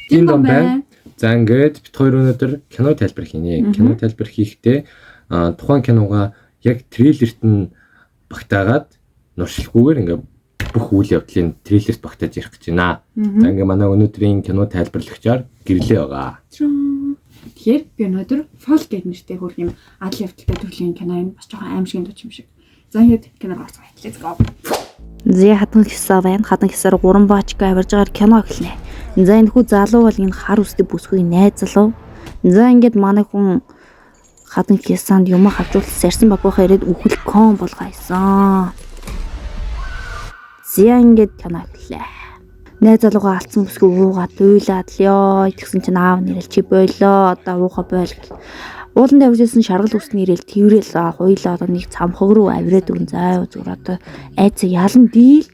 Дин дон байна. За ингээд бит хоёр өнөөдөр кино тайлбар хийнэ. Кино тайлбар хийхдээ тухайн кинога яг трейлерт нь багтаагаад нуршилгүйгээр ингээд бүх үйл явдлын трейлерт багтааж ярих гэж байна. За ингээд манай өнөөдрийн кино тайлбарлагчаар гэрлээ байгаа. Тэгэхээр би өнөөдөр Fall гэдэг нэртэй хөрх юм адал явдалтай төрлийн кино юм бас жоохон аимшигын дуч юм шиг. За ингээд киног орцгоо. Let's go. Зэ хатан хэсэг байна. Хатан хэсгээр 3 баачгаа авирж байгаа кино эхэлнэ. За энэ хүү залуу бол энэ хар үстэй бүсгүй найз залуу. За ингээд манай хүн хатан хэсэнд юм хавжуулсан сарсан багвахаа ирээд үхэл кон болгоёсон. Зэ ингээд кино эхэллээ. Найз залуугаа алдсан бүсгүй уугаад уйлаад л ёо тэгсэн чинь аав нэрэл чи бойлоо одоо ууха бойл. Ууланд авчихсан шаргал үсний ирэл тэрэл хуйлаа одоо нэг цамхаг руу авираад өгн заа зүгээр одоо айц ялан дийл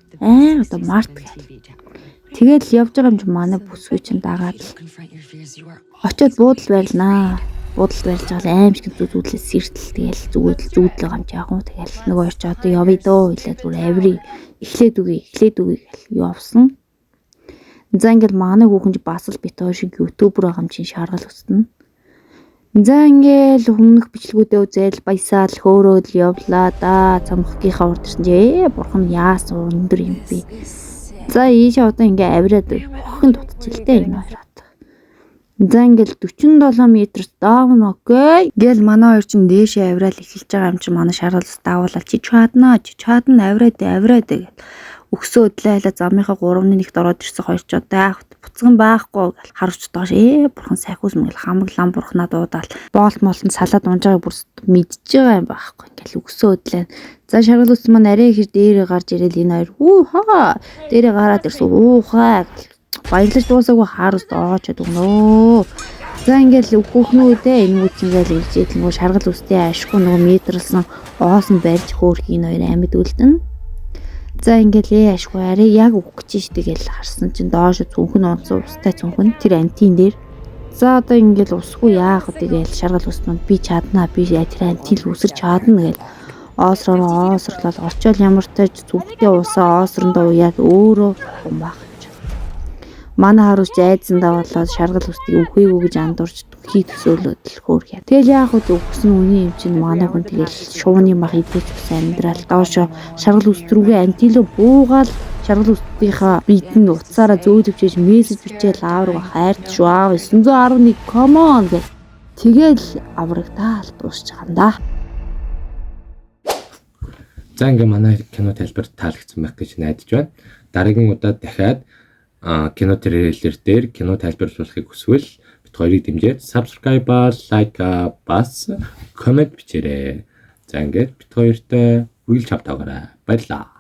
одоо март гэл. Тэгэл явж байгаа юм чи манай бүсгүй чинь дагаад очиод буудал байрлнаа. Буудалд байлж байгаа аимшиг зүудлээс сэртэл тэгэл зүудл байгаа юм чи яг уу тэгэл нөгөө орч одоо явъя дөө хэлээ зүгээр аври эхлээд үгүй гэл явсан. За ингээл манай хүүхэн бас л бит хоёр шиг ютубер байгаа юм чинь шаргал өснө. За ингээл хүмүүх бичлгүүдээ үзэл баясаал хөөрөөд явлаа да цамхгийнхаа урд ирсэн чи бурхан яасан өндөр юм бэ. За ийш одоо ингээ авираад бүхэн дутчихлээ энэ хоёроо. За ингээл 47 метрс даун окей. Гэл манай хоёр чинь дээшээ авирал эхэлж байгаа юм чи манай шаргалс даавуулаад чи чадна авираад гэл. Өксөө өдлөөлө замынхаа 3-1-т ороод ирсэн хоёр ч одоо яах буцган байхгүй гэл харуулж байгаа бурхан сайхус мэл хамглан бурхнаа дуудаал боолт молтон салаад унжааг бүр мэдж байгаа юм байхгүй ингээл өксөө өдлөө. За шаргал ус маань арай ихэр дээрээ гарч ирэл энэ хоёр хаа дээрээ гараад ирсэн уухаа баярлаж дуусаагүй хаарус оочод өгнөө. За ингээл өөхнүүдээ энэ үуч ингээл иржээд нөгөө шаргал устэй ашгүй нөгөө метрлсан оос нь барьж хөөрх энэ хоёр амьд үлдэн. За ингээл ашгүй арай яг өгөх гэж тэгэл харсан чинь доош цүнхэн унцсан устай цүнхэн тэр антин дээр. За одоо ингээл усгүй яах вэ тэгэл шаргал ус манд би чаднаа би тэр антил үсэрч чадна гэл оосроолол очоод ямар тааж зүгтээ усаа оосрондоо уяад өөрөө бах. Манай харуус айдсандаа болоод шаргал устыг үхээгүй гэж андуурч хий төсөөлөд л хөөрхий. Тэгэл яах вэ өгсөн үний юм чинь манай хүн тэгэл шууны мах идэж ус амьдрал доошо шаргал ус рүүгээ антило буугаал шаргал устынхаа бидэн уцаараа зөөлөвчээж мессеж бичээл аав руу хайрт шүү аав 911 come on гэх. Тэгэл аврагтаал дуусч байгаа юм да. За ингээ манай кино тайлбар таалагдсан байх гэж найдаж байна. Дараагийн удаа дахиад кино трейлер дээр кино тайлбарлуулахыг хүсвэл бит хоёрыг дэмжиж subscribe, like, бас comment бичээрэй. За ингээд бит хоёртой үргэлж хавтаагаарай. Баярлалаа.